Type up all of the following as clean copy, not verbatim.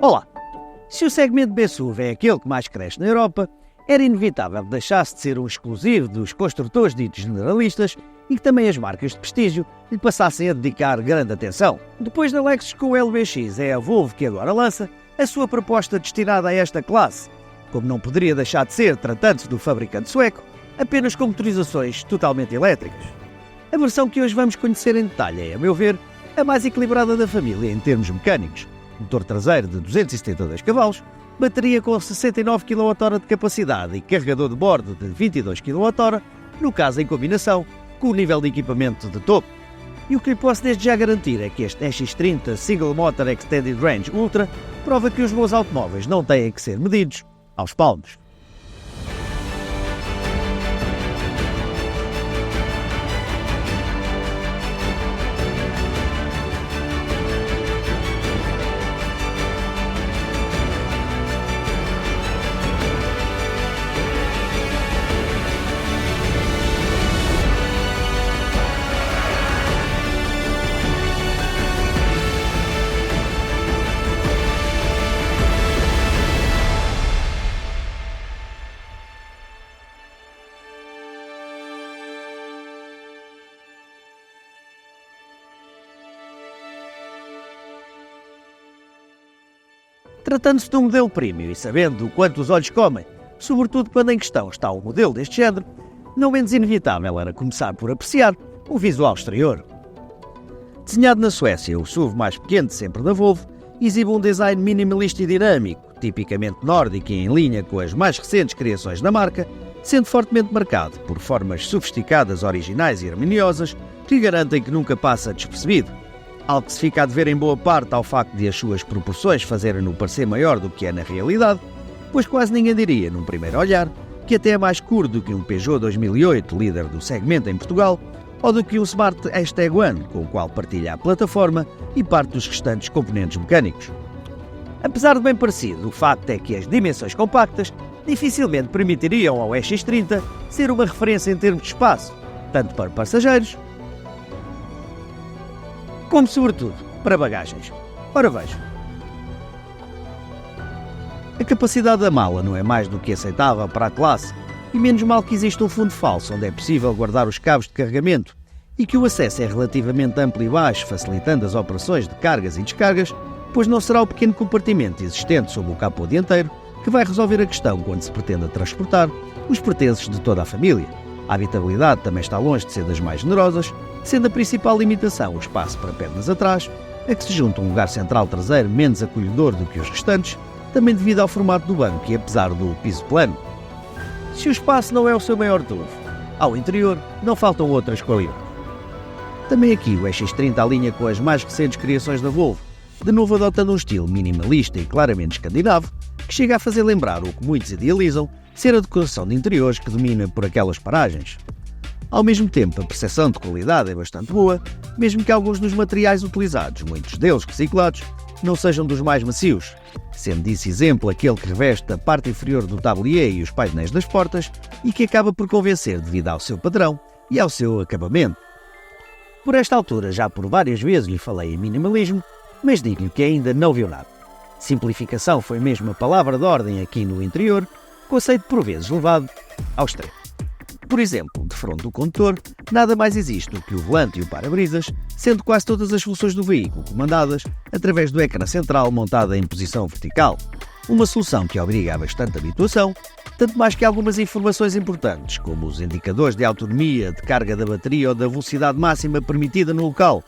Olá! Se o segmento B-SUV é aquele que mais cresce na Europa, era inevitável que deixasse de ser um exclusivo dos construtores ditos generalistas e que também as marcas de prestígio lhe passassem a dedicar grande atenção. Depois da Lexus com o LBX, é a Volvo que agora lança a sua proposta destinada a esta classe, como não poderia deixar de ser, tratando-se do fabricante sueco, apenas com motorizações totalmente elétricas. A versão que hoje vamos conhecer em detalhe é, a meu ver, a mais equilibrada da família em termos mecânicos. Motor traseiro de 272 cavalos, bateria com 69 kWh de capacidade e carregador de bordo de 22 kWh, no caso em combinação com o nível de equipamento de topo. E o que lhe posso desde já garantir é que este X30 Single Motor Extended Range Ultra prova que os bons automóveis não têm que ser medidos aos palmos. Tratando-se de um modelo premium e sabendo o quanto os olhos comem, sobretudo quando em questão está um modelo deste género, não menos inevitável era começar por apreciar o visual exterior. Desenhado na Suécia, o SUV mais pequeno de sempre da Volvo exibe um design minimalista e dinâmico, tipicamente nórdico e em linha com as mais recentes criações da marca, sendo fortemente marcado por formas sofisticadas, originais e harmoniosas que garantem que nunca passa despercebido. Algo que se fica a dever em boa parte ao facto de as suas proporções fazerem-no parecer maior do que é na realidade, pois quase ninguém diria, num primeiro olhar, que até é mais curto do que um Peugeot 2008, líder do segmento em Portugal, ou do que um Smart #1, com o qual partilha a plataforma e parte dos restantes componentes mecânicos. Apesar de bem parecido, o facto é que as dimensões compactas dificilmente permitiriam ao X30 ser uma referência em termos de espaço, tanto para passageiros como, sobretudo, para bagagens. Ora vejam. A capacidade da mala não é mais do que aceitável para a classe, e menos mal que existe um fundo falso onde é possível guardar os cabos de carregamento e que o acesso é relativamente amplo e baixo, facilitando as operações de cargas e descargas, pois não será o pequeno compartimento existente sob o capô dianteiro que vai resolver a questão quando se pretenda transportar os pertences de toda a família. A habitabilidade também está longe de ser das mais generosas, sendo a principal limitação o espaço para pernas atrás, a que se junta um lugar central traseiro menos acolhedor do que os restantes, também devido ao formato do banco e apesar do piso plano. Se o espaço não é o seu maior trunfo, ao interior não faltam outras qualidades. Também aqui o X30 alinha com as mais recentes criações da Volvo, de novo adotando um estilo minimalista e claramente escandinavo, que chega a fazer lembrar o que muitos idealizam ser a decoração de interiores que domina por aquelas paragens. Ao mesmo tempo, a percepção de qualidade é bastante boa, mesmo que alguns dos materiais utilizados, muitos deles reciclados, não sejam dos mais macios, sendo disso exemplo aquele que reveste a parte inferior do tablier e os painéis das portas e que acaba por convencer devido ao seu padrão e ao seu acabamento. Por esta altura, já por várias vezes lhe falei em minimalismo, mas digo-lhe que ainda não viu nada. Simplificação foi mesmo a palavra de ordem aqui no interior, conceito por vezes levado ao extremo. Por exemplo, de fronte do condutor, nada mais existe do que o volante e o para-brisas, sendo quase todas as funções do veículo comandadas através do ecrã central montado em posição vertical. Uma solução que obriga a bastante habituação, tanto mais que algumas informações importantes, como os indicadores de autonomia, de carga da bateria ou da velocidade máxima permitida no local,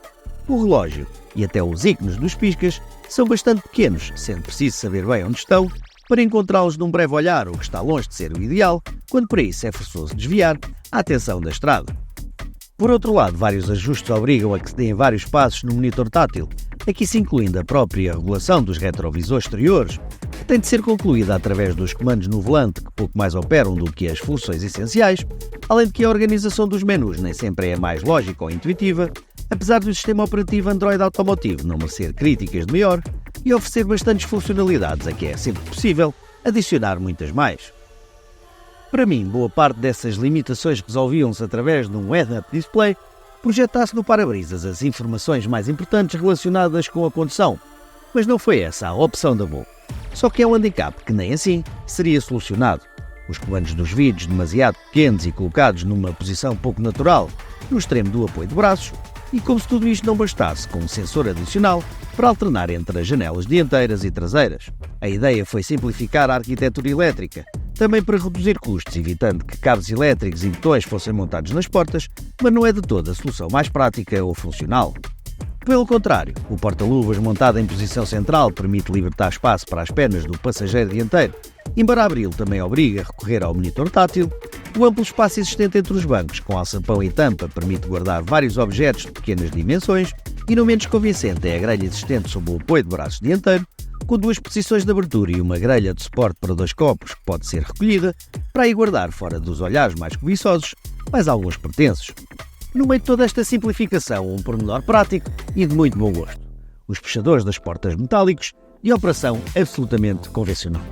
o relógio e até os ícones dos piscas, são bastante pequenos, sendo preciso saber bem onde estão, para encontrá-los num breve olhar, o que está longe de ser o ideal, quando para isso é forçoso desviar a atenção da estrada. Por outro lado, vários ajustes obrigam a que se deem vários passos no monitor tátil, aqui se incluindo a própria regulação dos retrovisores exteriores, que tem de ser concluída através dos comandos no volante, que pouco mais operam do que as funções essenciais, além de que a organização dos menus nem sempre é a mais lógica ou intuitiva, apesar do sistema operativo Android Automotive não merecer críticas de maior e oferecer bastantes funcionalidades a que é sempre possível adicionar muitas mais. Para mim, boa parte dessas limitações resolviam-se através de um head-up display projetasse no para-brisas as informações mais importantes relacionadas com a condução, Mas não foi essa a opção da Volvo. Só que é um handicap que nem assim seria solucionado. Os comandos dos vidros demasiado pequenos e colocados numa posição pouco natural, no extremo do apoio de braços, e como se tudo isto não bastasse, com um sensor adicional para alternar entre as janelas dianteiras e traseiras. A ideia foi simplificar a arquitetura elétrica, também para reduzir custos, evitando que cabos elétricos e botões fossem montados nas portas, mas não é de toda a solução mais prática ou funcional. Pelo contrário, o porta-luvas montado em posição central permite libertar espaço para as pernas do passageiro dianteiro, embora abri-lo também obriga a recorrer ao monitor tátil. O amplo espaço existente entre os bancos, com alçapão e tampa, permite guardar vários objetos de pequenas dimensões, e não menos convincente é a grelha existente sob o apoio de braços dianteiro, com 2 posições de abertura e uma grelha de suporte para 2 copos que pode ser recolhida, para aí guardar fora dos olhares mais cobiçosos, mais alguns pertences. No meio de toda esta simplificação, um pormenor prático e de muito bom gosto: os fechadores das portas metálicos, de operação absolutamente convencional.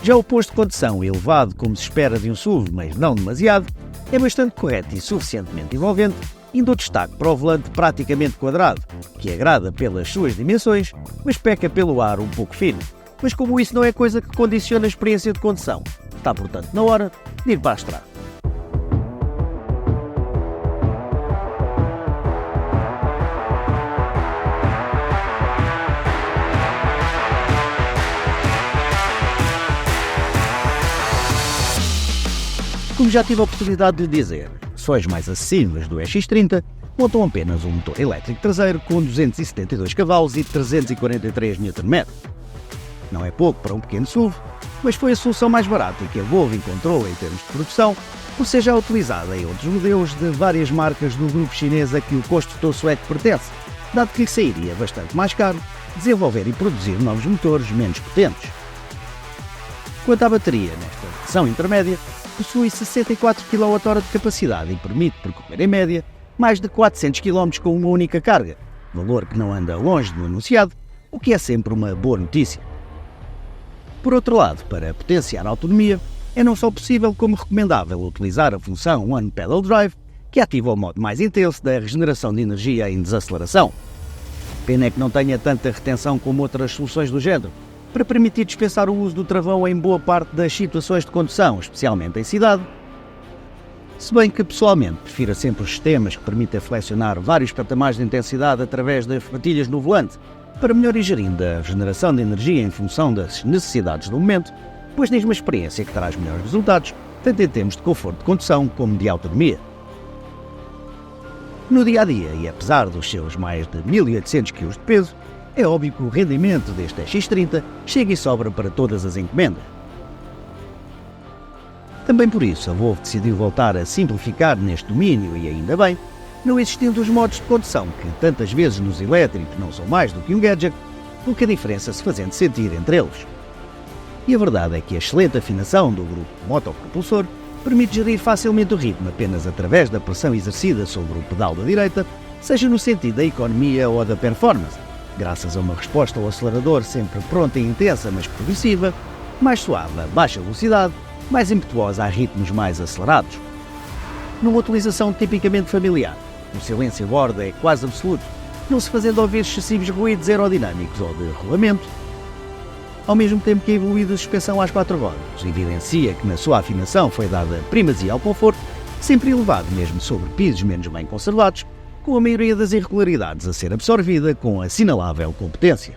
Já o posto de condução, elevado como se espera de um SUV, mas não demasiado, é bastante correto e suficientemente envolvente, indo o destaque para o volante praticamente quadrado, que agrada pelas suas dimensões, mas peca pelo ar um pouco fino. Mas como isso não é coisa que condiciona a experiência de condução, está portanto na hora de ir para a estrada. Como já tive a oportunidade de lhe dizer, versões mais acessíveis do EX30 montam apenas um motor elétrico traseiro com 272 cavalos e 343 Nm. Não é pouco para um pequeno SUV, mas foi a solução mais barata que a Volvo encontrou em termos de produção, por ser já utilizada em outros modelos de várias marcas do grupo chinês a que o construtor sueco pertence, dado que lhe sairia bastante mais caro desenvolver e produzir novos motores menos potentes. Quanto à bateria, nesta versão intermédia, possui 64 kWh de capacidade e permite percorrer em média mais de 400 km com uma única carga, valor que não anda longe do anunciado, o que é sempre uma boa notícia. Por outro lado, para potenciar a autonomia, é não só possível como recomendável utilizar a função One Pedal Drive, que ativa o modo mais intenso da regeneração de energia em desaceleração. Pena é que não tenha tanta retenção como outras soluções do género, para permitir dispensar o uso do travão em boa parte das situações de condução, especialmente em cidade. Se bem que, pessoalmente, prefiro sempre os sistemas que permitem flexionar vários patamares de intensidade através das fatilhas no volante, para melhor ir gerindo a regeneração de energia em função das necessidades do momento, pois diz uma experiência que traz melhores resultados, tanto em termos de conforto de condução como de autonomia. No dia-a-dia, e apesar dos seus mais de 1800 kg de peso, é óbvio que o rendimento deste X30 chega e sobra para todas as encomendas. Também por isso a Volvo decidiu voltar a simplificar neste domínio e ainda bem, não existindo os modos de condução que tantas vezes nos elétricos não são mais do que um gadget, pouca diferença se fazendo sentir entre eles. E a verdade é que a excelente afinação do grupo motopropulsor permite gerir facilmente o ritmo apenas através da pressão exercida sobre o pedal da direita, seja no sentido da economia ou da performance, graças a uma resposta ao acelerador sempre pronta e intensa, mas progressiva, mais suave a baixa velocidade, mais impetuosa a ritmos mais acelerados. Numa utilização tipicamente familiar, o silêncio a bordo é quase absoluto, não se fazendo ouvir excessivos ruídos aerodinâmicos ou de rolamento, ao mesmo tempo que a evoluída suspensão às 4 rodas evidencia que na sua afinação foi dada primazia ao conforto, sempre elevado mesmo sobre pisos menos bem conservados, com a maioria das irregularidades a ser absorvida com assinalável competência.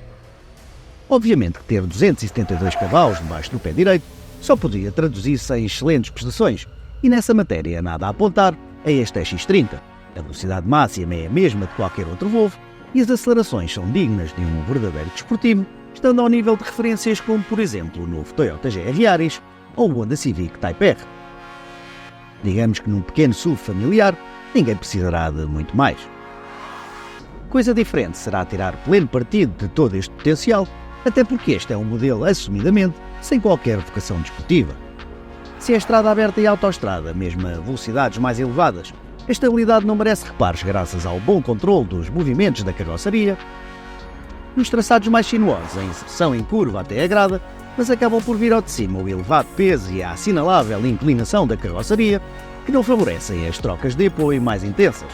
Obviamente que ter 272 cavalos debaixo do pé direito só podia traduzir-se em excelentes prestações, e nessa matéria nada a apontar a este X30. A velocidade máxima é a mesma de qualquer outro Volvo e as acelerações são dignas de um verdadeiro desportivo, estando ao nível de referências como, por exemplo, o novo Toyota GR Yaris ou o Honda Civic Type R. Digamos que num pequeno SUV familiar, ninguém precisará de muito mais. Coisa diferente será tirar pleno partido de todo este potencial, até porque este é um modelo assumidamente sem qualquer vocação desportiva. Se é estrada aberta e autoestrada, mesmo a velocidades mais elevadas, a estabilidade não merece reparos graças ao bom controle dos movimentos da carroceria. Nos traçados mais sinuosos, a inserção em curva até agrada, mas acabam por vir ao de cima o elevado peso e a assinalável inclinação da carroceria, que não favorecem as trocas de apoio mais intensas.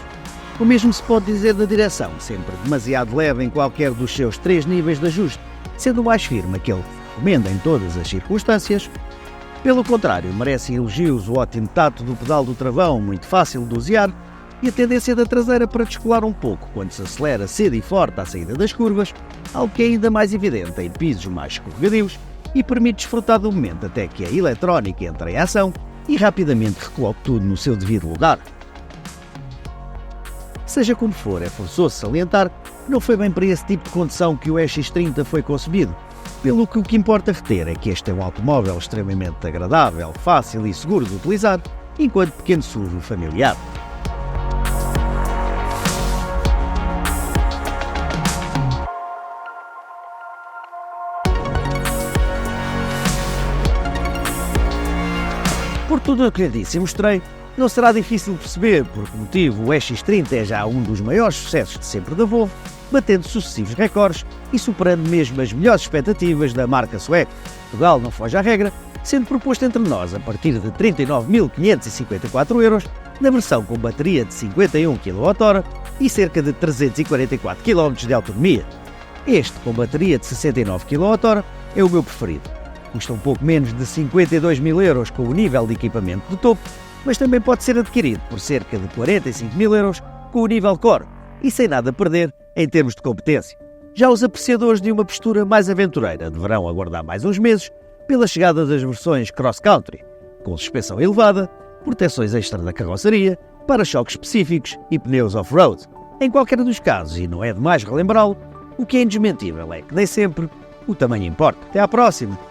O mesmo se pode dizer da direção, sempre demasiado leve em qualquer dos seus 3 níveis de ajuste, sendo o mais firme aquele que recomenda em todas as circunstâncias. Pelo contrário, merece elogios o ótimo tato do pedal do travão, muito fácil de dosear, e a tendência da traseira para descolar um pouco quando se acelera cedo e forte à saída das curvas, algo que é ainda mais evidente em pisos mais escorregadios e permite desfrutar do momento até que a eletrónica entre em ação e rapidamente recoloque tudo no seu devido lugar. Seja como for, é forçoso salientar que não foi bem para esse tipo de condução que o EX30 foi concebido, pelo que o que importa reter é que este é um automóvel extremamente agradável, fácil e seguro de utilizar, enquanto pequeno SUV familiar. Por tudo o que lhe disse e mostrei, não será difícil perceber por que motivo o EX30 é já um dos maiores sucessos de sempre da Volvo, batendo sucessivos recordes e superando mesmo as melhores expectativas da marca sueca. Portugal não foge à regra, sendo proposto entre nós a partir de 39.554 euros, na versão com bateria de 51 kWh e cerca de 344 km de autonomia. Este, com bateria de 69 kWh, é o meu preferido. Custa um pouco menos de 52.000 euros com o nível de equipamento de topo, mas também pode ser adquirido por cerca de 45.000 euros com o nível Core e sem nada a perder em termos de competência. Já os apreciadores de uma postura mais aventureira deverão aguardar mais uns meses pela chegada das versões Cross Country, com suspensão elevada, proteções extra da carroceria, para-choques específicos e pneus off-road. Em qualquer dos casos, e não é demais relembrá-lo, o que é indesmentível é que nem sempre o tamanho importa. Até à próxima!